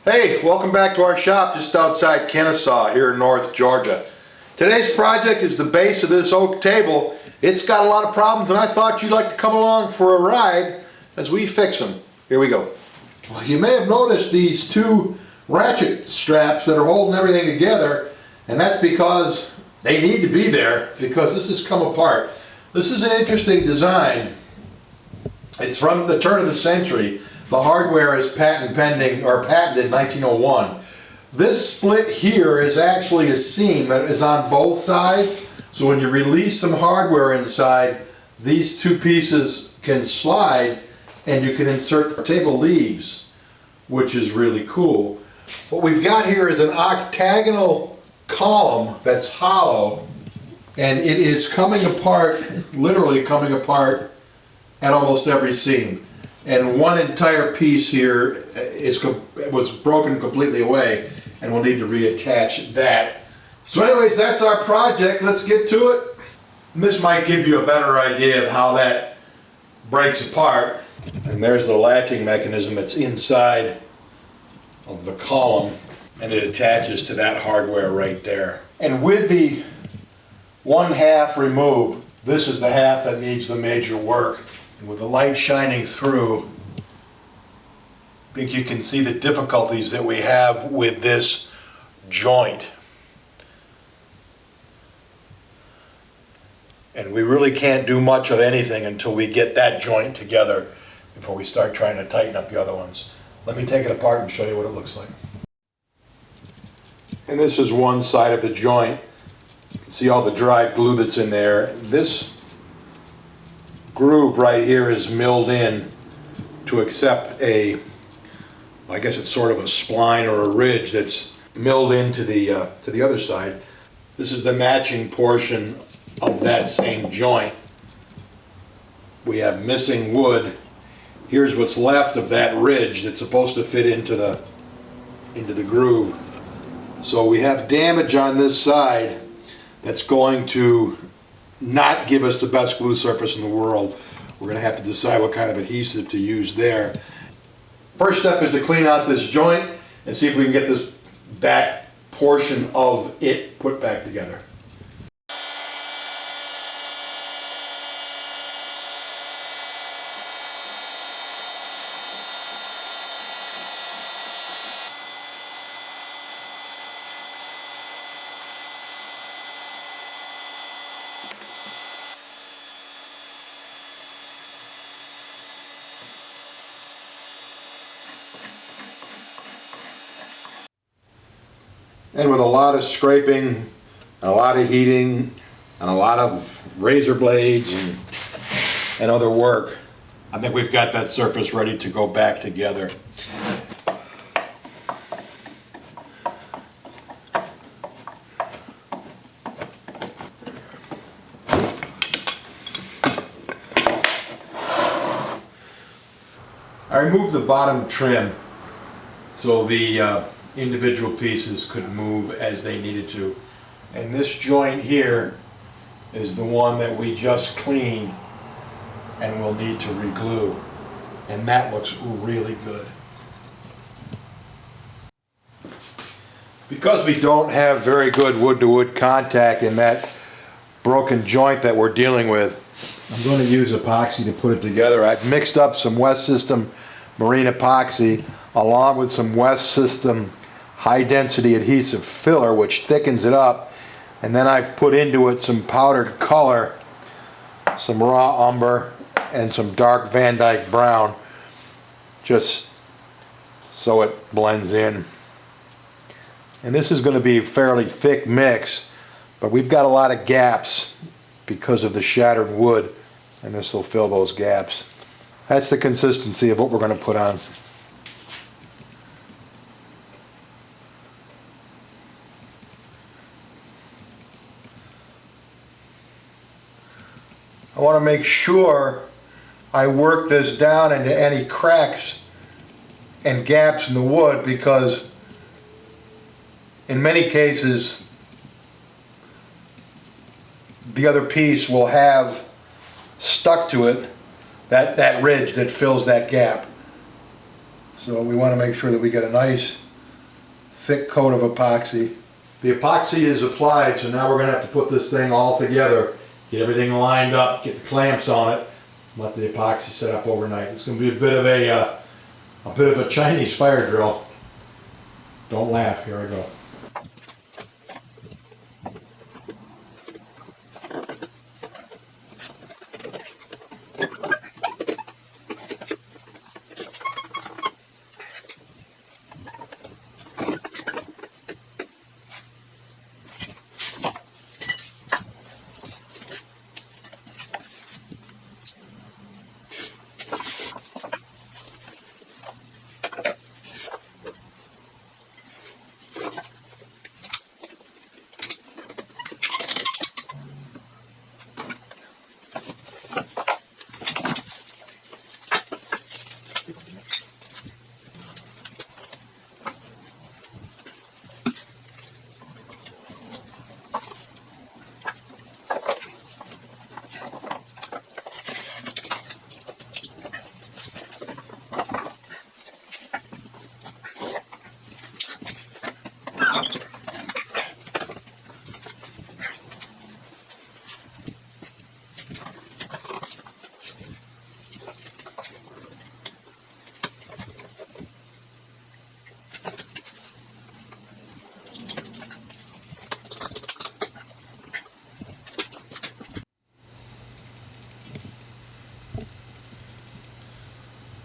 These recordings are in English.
Hey, welcome back to our shop just outside Kennesaw here in North Georgia. Today's project is the base of this oak table. It's got a lot of problems and I thought you'd like to come along for a ride as we fix them. Here we go. Well, you may have noticed these two ratchet straps that are holding everything together, and that's because they need to be there because this has come apart. This is an interesting design. It's from the turn of the century. The hardware is patent pending, or patented in 1901. This split here is actually a seam that is on both sides, so when you release some hardware inside, these two pieces can slide and you can insert the table leaves, which is really cool. What we've got here is an octagonal column that's hollow, and it is coming apart, literally coming apart at almost every seam. And one entire piece here was broken completely away, and we'll need to reattach that. So anyways, that's our project. Let's get to it. And this might give you a better idea of how that breaks apart. And there's the latching mechanism that's inside of the column, and it attaches to that hardware right there. And with the one half removed, this is the half that needs the major work. And with the light shining through, I think you can see the difficulties that we have with this joint. And we really can't do much of anything until we get that joint together before we start trying to tighten up the other ones. Let me take it apart and show you what it looks like. And this is one side of the joint. You can see all the dry glue that's in there. This groove right here is milled in to accept a, I guess it's sort of a spline or a ridge that's milled into the other side. This is the matching portion of that same joint. We have missing wood. Here's what's left of that ridge that's supposed to fit into the groove. So we have damage on this side that's going to not give us the best glue surface in the world. We're going to have to decide what kind of adhesive to use there. First step is to clean out this joint and see if we can get this back portion of it put back together. And with a lot of scraping, and a lot of heating, and a lot of razor blades and other work, I think we've got that surface ready to go back together. I removed the bottom trim so the individual pieces could move as they needed to. And this joint here is the one that we just cleaned and we'll need to re-glue. And that looks really good. Because we don't have very good wood-to-wood contact in that broken joint that we're dealing with, I'm going to use epoxy to put it together. I've mixed up some West System marine epoxy along with some West System high-density adhesive filler, which thickens it up, and then I've put into it some powdered color, some raw umber, and some dark Van Dyke brown, just so it blends in. And this is going to be a fairly thick mix, but we've got a lot of gaps because of the shattered wood, and this will fill those gaps. That's the consistency of what we're going to put on. I want to make sure I work this down into any cracks and gaps in the wood, because in many cases the other piece will have stuck to it that ridge that fills that gap. So we want to make sure that we get a nice thick coat of epoxy. The epoxy is applied, so now we're going to have to put this thing all together, get everything lined up, get the clamps on it, let the epoxy set up overnight. It's going to be a bit of a Chinese fire drill. Don't laugh. Here I go.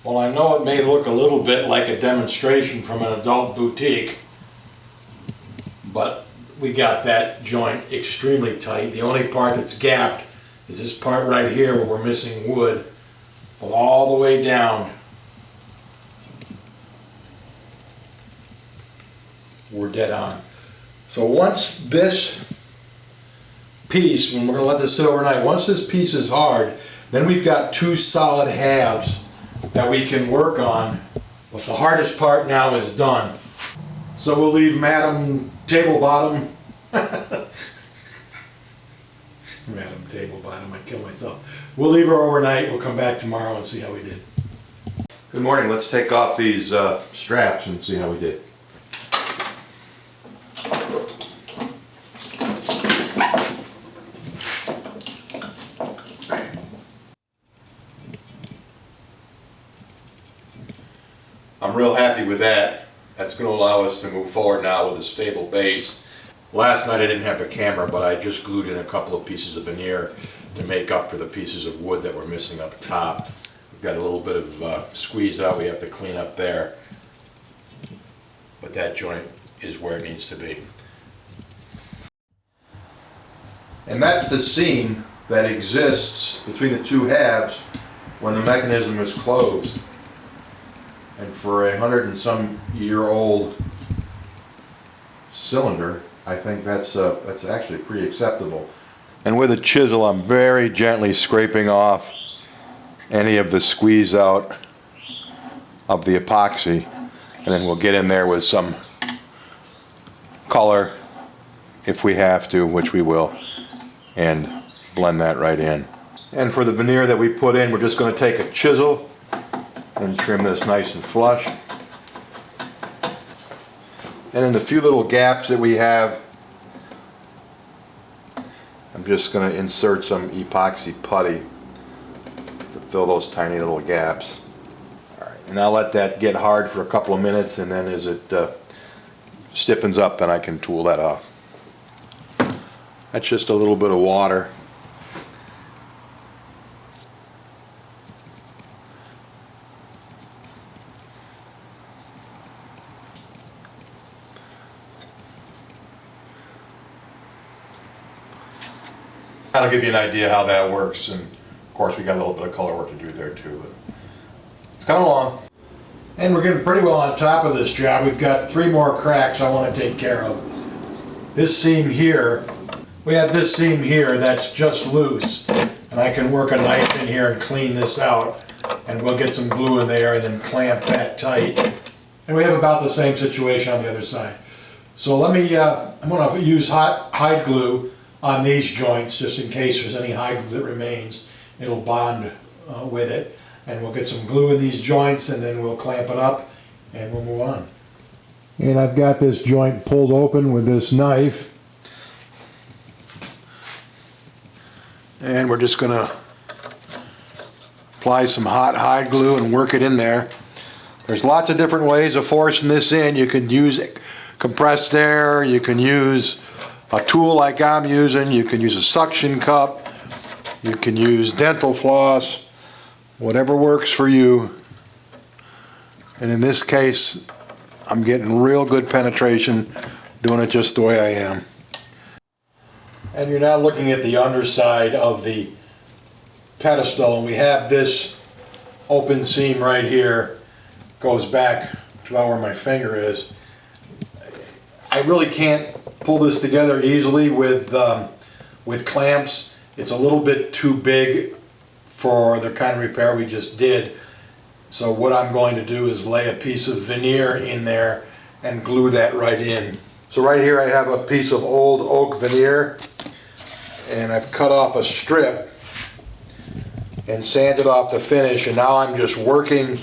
Well, I know it may look a little bit like a demonstration from an adult boutique, but we got that joint extremely tight. The only part that's gapped is this part right here where we're missing wood, but all the way down we're dead on. So once this piece, when we're going to let this sit overnight, once this piece is hard, then we've got two solid halves that we can work on, but the hardest part now is done. So we'll leave Madam Table Bottom, Madam Table Bottom, I kill myself. We'll leave her overnight, we'll come back tomorrow and see how we did. Good morning, let's take off these Straps and see how we did. I'm real happy with that. That's going to allow us to move forward now with a stable base. Last night I didn't have the camera, but I just glued in a couple of pieces of veneer to make up for the pieces of wood that were missing up top. We've got a little bit of squeeze out we have to clean up there, but that joint is where it needs to be. And that's the seam that exists between the two halves when the mechanism is closed. And for 100-and-some-year-old cylinder, I think that's actually pretty acceptable. And with a chisel, I'm very gently scraping off any of the squeeze out of the epoxy, and then we'll get in there with some color if we have to, which we will, and blend that right in. And for the veneer that we put in, we're just going to take a chisel and trim this nice and flush. And in the few little gaps that we have, I'm just going to insert some epoxy putty to fill those tiny little gaps. All right, and I'll let that get hard for a couple of minutes, and then as it stiffens up, then I can tool that off. That's just a little bit of water. That'll give you an idea how that works, and of course we got a little bit of color work to do there too, but it's coming along. And we're getting pretty well on top of this job. We've got 3 more cracks I want to take care of. This seam here, we have this seam here that's just loose, and I can work a knife in here and clean this out, and we'll get some glue in there and then clamp that tight. And we have about the same situation on the other side. So let me, I'm going to use hot hide glue on these joints just in case there's any hide glue that remains. It'll bond with it, and we'll get some glue in these joints and then we'll clamp it up and we'll move on. And I've got this joint pulled open with this knife. And we're just gonna apply some hot hide glue and work it in there. There's lots of different ways of forcing this in. You can use compressed air, you can use a tool like I'm using, you can use a suction cup, you can use dental floss, whatever works for you. And in this case, I'm getting real good penetration doing it just the way I am. And you're now looking at the underside of the pedestal, and we have this open seam right here, goes back to about where my finger is. I really can't pull this together easily with clamps. It's a little bit too big for the kind of repair we just did. So what I'm going to do is lay a piece of veneer in there and glue that right in. So right here I have a piece of old oak veneer, and I've cut off a strip and sanded off the finish, and now I'm just working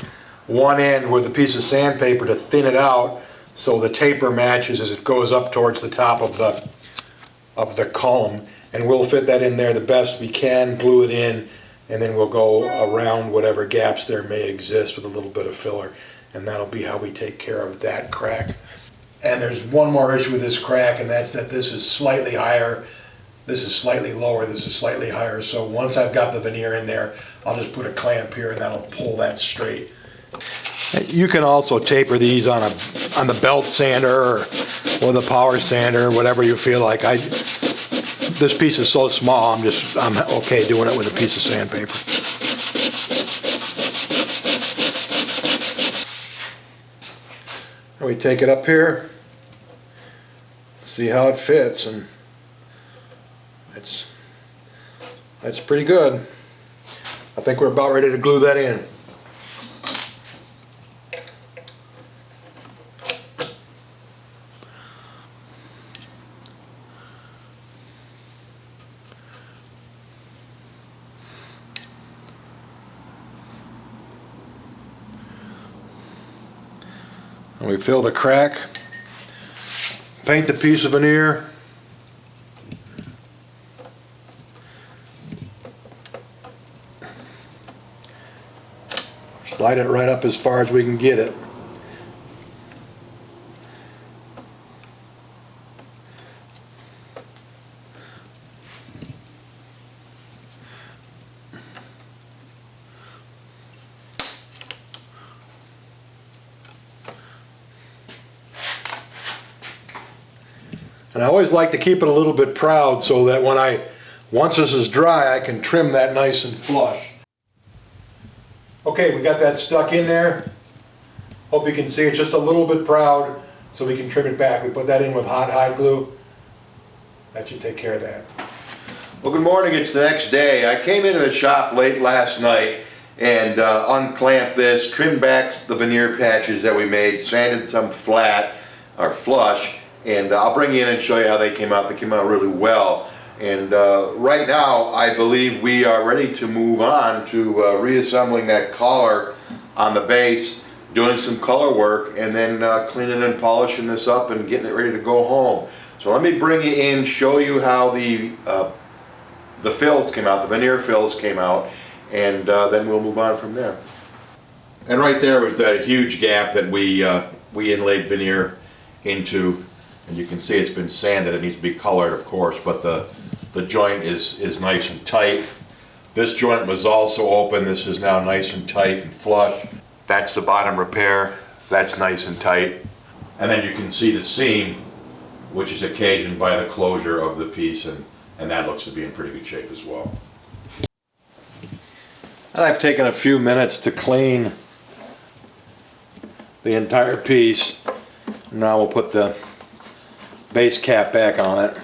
one end with a piece of sandpaper to thin it out so the taper matches as it goes up towards the top of the column. And we'll fit that in there the best we can, glue it in, and then we'll go around whatever gaps there may exist with a little bit of filler, and that'll be how we take care of that crack. And there's one more issue with this crack, and that's that this is slightly higher, this is slightly lower, this is slightly higher. So once I've got the veneer in there, I'll just put a clamp here and that'll pull that straight. You can also taper these on the belt sander or the power sander, whatever you feel like. This piece is so small, I'm okay doing it with a piece of sandpaper. And we take it up here, see how it fits, and that's pretty good. I think we're about ready to glue that in. And we fill the crack, paint the piece of veneer, slide it right up as far as we can get it. And I always like to keep it a little bit proud so that once this is dry, I can trim that nice and flush. Okay, we got that stuck in there. Hope you can see it's just a little bit proud so we can trim it back. We put that in with hot hide glue. That should take care of that. Well, good morning, it's the next day. I came into the shop late last night and unclamped this, trimmed back the veneer patches that we made, sanded some flat or flush, and I'll bring you in and show you how they came out. They came out really well. And right now, I believe we are ready to move on to reassembling that collar on the base, doing some color work, and then cleaning and polishing this up and getting it ready to go home. So let me bring you in, show you how the fills came out, the veneer fills came out, and then we'll move on from there. And right there was that huge gap that we inlaid veneer into. And you can see it's been sanded. It needs to be colored, of course, but the joint is nice and tight. This joint was also open. This is now nice and tight and flush. That's the bottom repair. That's nice and tight. And then you can see the seam, which is occasioned by the closure of the piece, and that looks to be in pretty good shape as well. And I've taken a few minutes to clean the entire piece. Now we'll put the base cap back on it.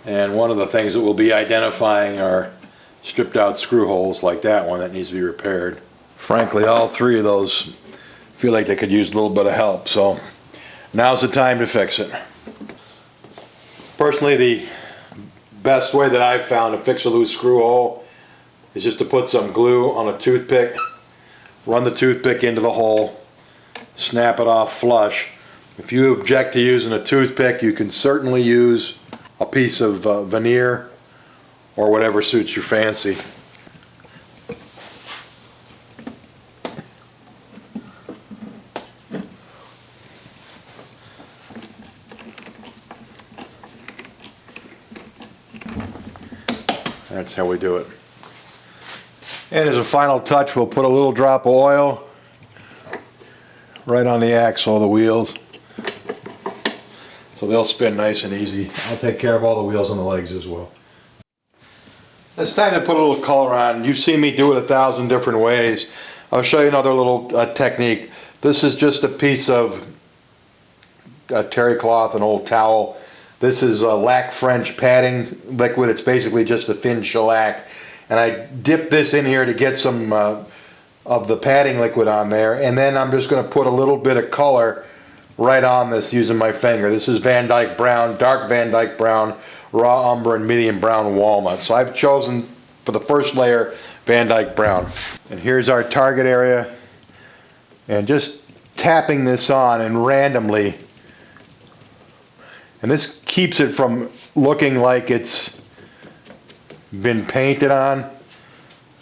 And one of the things that we'll be identifying are stripped out screw holes like that one that needs to be repaired. Frankly, all three of those feel like they could use a little bit of help, so now's the time to fix it. Personally, the best way that I've found to fix a loose screw hole is just to put some glue on a toothpick, run the toothpick into the hole, snap it off flush. If you object to using a toothpick, you can certainly use a piece of veneer or whatever suits your fancy. That's how we do it. And as a final touch, we'll put a little drop of oil right on the axle of the wheels, so they'll spin nice and easy. I'll take care of all the wheels and the legs as well. It's time to put a little color on. You've seen me do it 1,000 different ways. I'll show you another little technique. This is just a piece of terry cloth, an old towel. This is lac French padding liquid. It's basically just a thin shellac. And I dip this in here to get some of the padding liquid on there. And then I'm just going to put a little bit of color right on this using my finger. This is Van Dyke Brown, dark Van Dyke Brown, raw umber, and medium brown walnut. So I've chosen for the first layer Van Dyke Brown. And here's our target area. And just tapping this on and randomly. And this keeps it from looking like it's been painted on.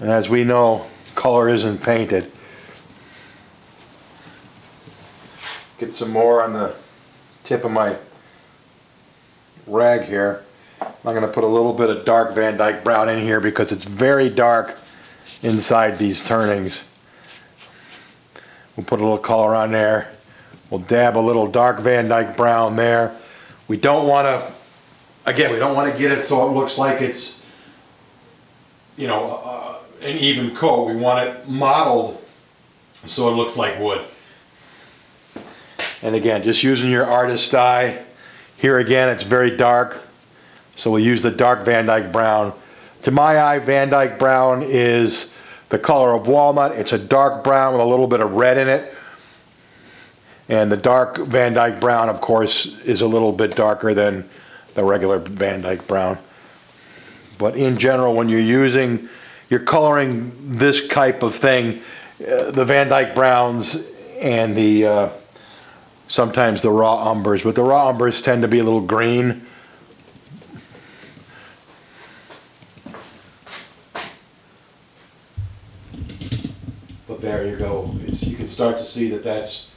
And as we know, color isn't painted. Get some more on the tip of my rag here. I'm going to put a little bit of dark Van Dyke Brown in here because it's very dark inside these turnings. We'll put a little color on there. We'll dab a little dark Van Dyke Brown there. We don't want to, again, we don't want to get it so it looks like it's, you know, an even coat. We want it modeled so it looks like wood. And again, just using your artist's eye. Here again, it's very dark, so we'll use the dark Van Dyke Brown. To my eye, Van Dyke Brown is the color of walnut. It's a dark brown with a little bit of red in it. And the dark Van Dyke Brown, of course, is a little bit darker than the regular Van Dyke Brown. But in general, when you're coloring this type of thing, the Van Dyke Browns and the sometimes the raw umbers, but the raw umbers tend to be a little green. But there you go. You can start to see that that's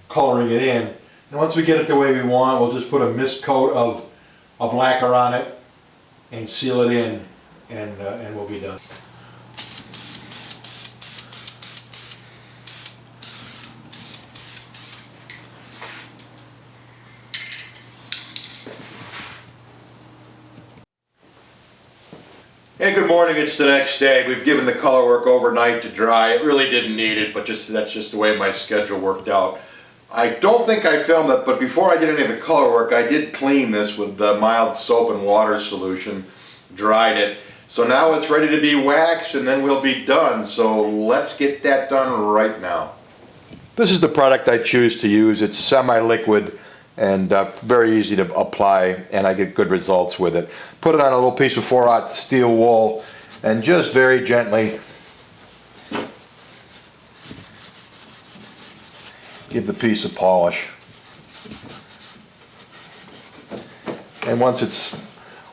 coloring it in. And once we get it the way we want, we'll just put a mist coat of lacquer on it and seal it in, and we'll be done. Hey, good morning. It's the next day. We've given the color work overnight to dry. It really didn't need it, but that's just the way my schedule worked out. I don't think I filmed it, but before I did any of the color work, I did clean this with the mild soap and water solution, dried it. So now it's ready to be waxed, and then we'll be done. So let's get that done right now. This is the product I choose to use. It's semi-liquid and very easy to apply, and I get good results with it. Put it on a little piece of 4/0 steel wool and just very gently give the piece a polish. And once it's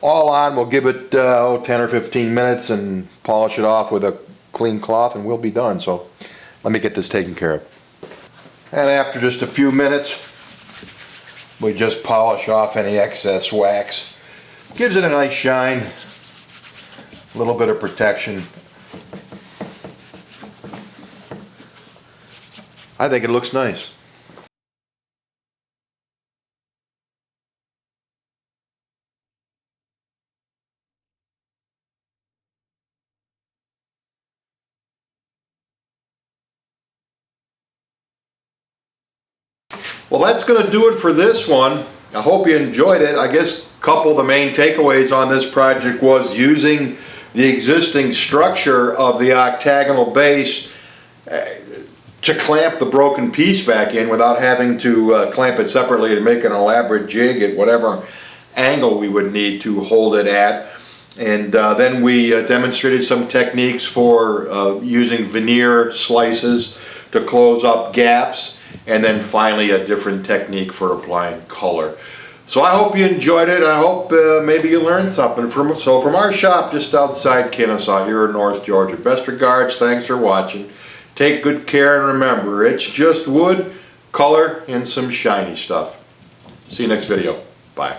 all on, we'll give it 10 or 15 minutes and polish it off with a clean cloth, and we'll be done. So let me get this taken care of. And after just a few minutes, we just polish off any excess wax. Gives it a nice shine, a little bit of protection. I think it looks nice. Well, that's going to do it for this one. I hope you enjoyed it. I guess a couple of the main takeaways on this project was using the existing structure of the octagonal base to clamp the broken piece back in without having to clamp it separately and make an elaborate jig at whatever angle we would need to hold it at. And then we demonstrated some techniques for using veneer slices to close up gaps, and then finally a different technique for applying color. So I hope you enjoyed it. I hope maybe you learned something from our shop just outside Kennesaw here in North Georgia. Best regards, thanks for watching. Take good care, and remember, it's just wood, color, and some shiny stuff. See you next video. Bye.